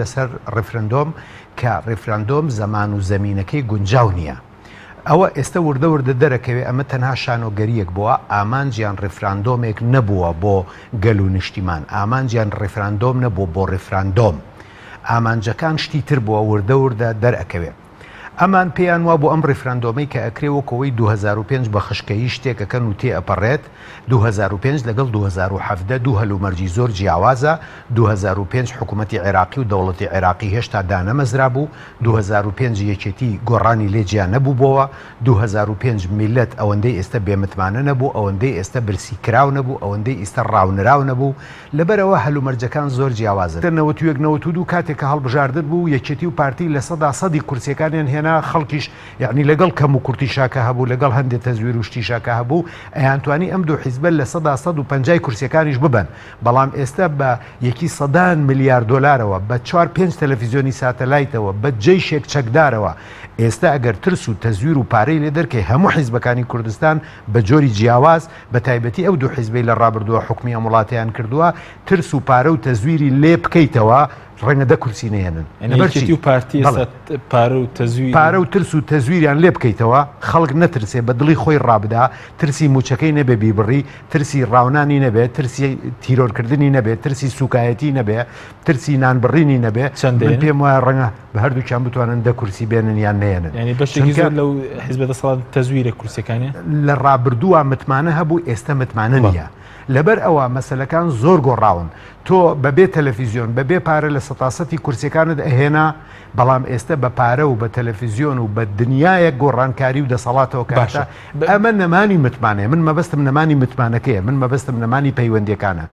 لەسەر ڕێفرەندۆم کە ڕێفرەندۆم زەمان و زەمینەکەی گونجاو نییە. ئەوە ئێستا وردە دەرەکەوێت ئەمە تەنها شانۆگەریەک بووە، ئامانجیان ڕێفراندۆمێک نەبووە بۆ گەل و نیشتیمان، ئامانجیان ڕێفراندۆم نەبوو بۆ ڕێفراندۆم، ئامانجەکان شتی تر بووە وردە دەرەکەوێت. ئەمان پێیان وا بۆ ئەم ڕێفراندۆمەی کە ئەکرێوەکەوەی 2005 بە خشکەیی شتێکەکەن و تێ ئەپەڕێت، 2005 لەگەڵ 2017 دوو هەلومەرجی زۆر جیاوازە. 2005 حکوومەتی عێراقی و دەوڵەتی عێراقی هێشتا دانەمەزرا بوو، 2005 یەکێتی گۆڕانی لێجیان نەبوو بۆەوە، 2005 میلەت ئەوەندەی ئێستا بێمتمانە نەبوو، ئەوەندەی ئێستا برسی کراو نەبوو، ئەوەندەی ئێستا ڕاونراو نەبوو، لەبەرەوە هەلومەرجەکان زۆر جیاوازن. 91 کاتێکە هەڵبژاردن بوو یەکێتی و پارتی لە 100% کورسیەکانیان هێنا، خەڵکیش یعنی لەگەڵ کەم و کورتی شاکە هەبوو، لەگەڵ هەندێک تەزویر و شتی شاکە هەبوو، ئەیانتوانی ئەم دوو حیزبە لە 150 کورسیەکانیش ببن. بەڵام ئێستا بە یەکی سەدان ملیار دۆلارەوە، بە 4-5 تەلەڤیزیۆنی ساتەلایتەوە، بە جێیشێک چەکدارەوە، ئێستا ئەگەر ترس و تەزویر و پارەی لێ دەرکەی هەموو حیزبەکانی کوردستان بە جۆری جیاواز، بە تایبەتی ئەو دوو حیزبەی لە ڕابردووە حکومی ئەم وڵاتیان کردووە، ترس و پارە و تەزویری لێ بکەیتەوە، ڕەنگە دە کورسی نێنن. و پارتی پارە و ترس و تەزویریان لێ بکەیتەوە، خەڵک نەترسێ، بە دڵی خۆی ڕابدا، ترسی موچەکەی نەبێ بیبڕی، ترسی ڕاونانی نەبێت، ترسی تیرۆرکردنی نەبێت، ترسی سوکایەتی نەبێت، ترسی نانبڕینی نەبێت. من پێم وایە ڕەنگە بە هەردووکیان بتوانن دە کورسی بێنن یان نێنن. ینی بەشێکی زۆر لەو حیزبە دەسەڵات تەزویرە کورسەکانی لە ڕابردووە متمانە هەبوو، ئێستا متمانە نییە. لەبەر ئەوە مەسەلەکان زۆر گۆڕاون. تۆ بەبێ تەلەڤیزیۆن بەبێ پارە لە 100% کورسەکانت ئەهێنا، بەڵام ئێستا بە پارە و بە تەلەڤیزیۆن و بە دنیایەک گۆڕانکاری و دەسەڵاتەوە کاتە ئەمە نەمانی متمانەیە. من مەبەستم نەمانی متمانەکەیە، من مەبەستم نەمانی پەیوەندیەکانە.